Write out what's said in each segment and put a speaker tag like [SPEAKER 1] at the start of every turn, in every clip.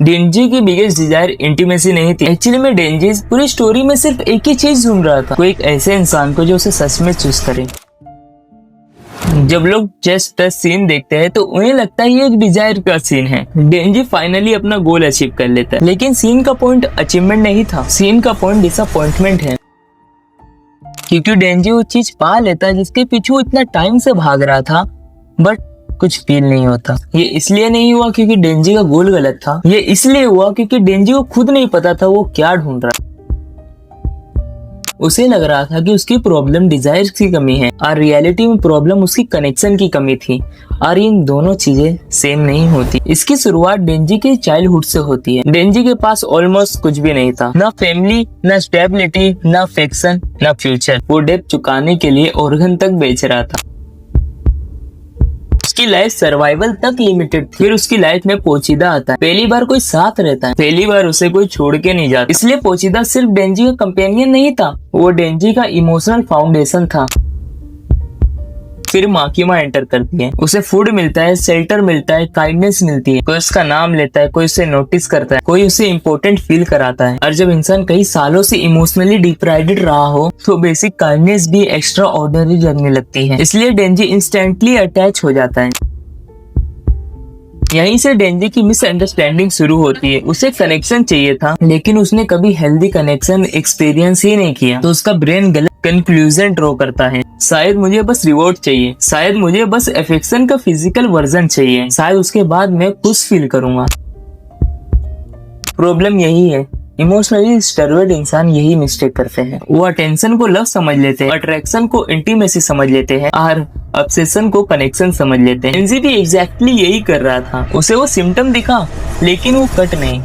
[SPEAKER 1] डेंजी की biggest Dzire intimacy नहीं थी। एक्चुअली में डेंजी पूरी स्टोरी में सिर्फ एक ही चीज ढूंढ रहा था, कोई एक ऐसे इंसान को जो उसे सच में चूज करे। जब लोग जस्ट टच सीन देखते हैं तो उन्हें लगता है ये एक डिजायर का सीन है। डेंजी फाइनली अपना गोल अचीव कर लेता है, लेकिन सीन का पॉइंट अचीवमेंट नहीं था, सीन का पॉइंट डिसअपॉइंटमेंट है। क्योंकि डेंजी वो चीज पा लेता है जिसके पीछे वो इतना टाइम से भाग रहा था, बट कुछ फील नहीं होता। ये इसलिए नहीं हुआ क्योंकि डेंजी का गोल गलत था, ये इसलिए हुआ क्योंकि डेंजी को खुद नहीं पता था वो क्या ढूंढ रहा। उसे लग रहा था कि उसकी प्रॉब्लम डिजायर्स की कमी है और रियलिटी में प्रॉब्लम उसकी कनेक्शन की कमी थी, और इन दोनों चीजें सेम नहीं होती। इसकी शुरुआत डेंजी के चाइल्डहुड से होती है। डेंजी के पास ऑलमोस्ट कुछ भी नहीं था, ना फैमिली, ना स्टेबिलिटी, ना अफेक्शन, ना फ्यूचर। वो डेब्ट चुकाने के लिए ऑर्गन तक बेच रहा था। उसकी लाइफ सर्वाइवल तक लिमिटेड थी। फिर उसकी लाइफ में पोचीदा आता है। पहली बार कोई साथ रहता है, पहली बार उसे कोई छोड़ के नहीं जाता। इसलिए पोचीदा सिर्फ डेंजी का कंपेनियन नहीं था, वो डेंजी का इमोशनल फाउंडेशन था। फिर माकिमा एंटर करती है, उसे फूड मिलता है, शेल्टर मिलता है, काइंडनेस मिलती है। कोई उसका नाम लेता है, कोई उसे नोटिस करता है, कोई उसे इम्पोर्टेंट फील कराता है। और जब इंसान कई सालों से इमोशनली डिप्राइव्ड रहा हो तो बेसिक काइंडनेस भी एक्स्ट्रा ऑर्डिनरी लगने लगती है। इसलिए डेंजी इंस्टेंटली अटैच हो जाता है। यहीं से डेंजी की मिसअंडरस्टैंडिंग शुरू होती है। उसे कनेक्शन चाहिए था, लेकिन उसने कभी हेल्दी कनेक्शन एक्सपीरियंस ही नहीं किया, तो उसका ब्रेन गलत कंक्लूजन ड्रॉ करता है। शायद मुझे बस रिवॉर्ड चाहिए, शायद मुझे बस अफेक्शन का फिजिकल वर्जन चाहिए, शायद उसके बाद मैं खुश फील करूंगा। प्रॉब्लम यही है, इमोशनली डिस्टर्ब्ड इंसान यही मिस्टेक करते हैं। वो अटेंशन को लव समझ लेते हैं, अट्रैक्शन को इंटीमेसी समझ लेते हैं, और ऑब्सेशन को कनेक्शन समझ लेते हैं। डेंजी भी एग्जैक्टली यही कर रहा था। उसे वो सिम्टम दिखा, लेकिन वो कट नहीं।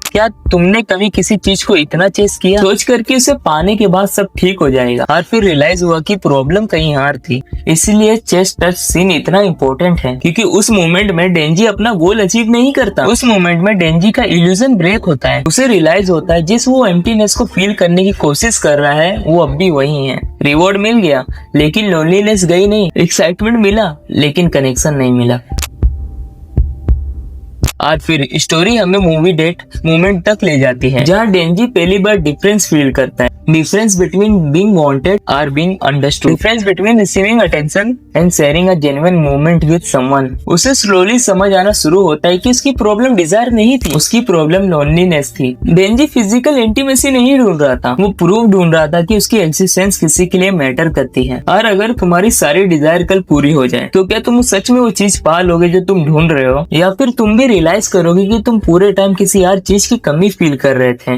[SPEAKER 1] क्या तुमने कभी किसी चीज को इतना चेस किया सोच करके उसे पाने के बाद सब ठीक हो जाएगा, और फिर रियलाइज हुआ कि प्रॉब्लम कहीं और थी। इसलिए चेस टच सीन इतना इम्पोर्टेंट है, क्योंकि उस मोमेंट में डेंजी अपना गोल अचीव नहीं करता। उस मोमेंट में डेंजी का इल्यूजन ब्रेक होता है। उसे रियलाइज होता है जिस वो एम्प्टीनेस को फील करने की कोशिश कर रहा है वो अब भी वही है। रिवॉर्ड मिल गया लेकिन लोनलीनेस गई नहीं, एक्साइटमेंट मिला लेकिन कनेक्शन नहीं मिला। और फिर स्टोरी हमें मूवी डेट मोमेंट तक ले जाती है, जहाँ डेंजी पहली बार डिफरेंस फील करता है। डिफरेंस बिटवीन बीइंग वांटेड और being understood, difference between receiving attention and sharing a genuine moment with someone. उसे स्लोली समझ आना शुरू होता है कि उसकी प्रॉब्लम डिजायर नहीं थी, उसकी प्रॉब्लम लोनलीनेस थी। डेंजी फिजिकल इंटीमेसी नहीं ढूंढ रहा था, वो प्रूफ ढूंढ रहा था कि उसकी एक्सिस्टेंस किसी के लिए मैटर करती है। और अगर तुम्हारी सारी डिजायर कल पूरी हो जाए तो क्या तुम सच में वो चीज पा लोगे जो तुम ढूंढ रहे हो, या फिर तुम भी रियलाइज करोगे कि तुम पूरे टाइम किसी और चीज की कमी फील कर रहे थे।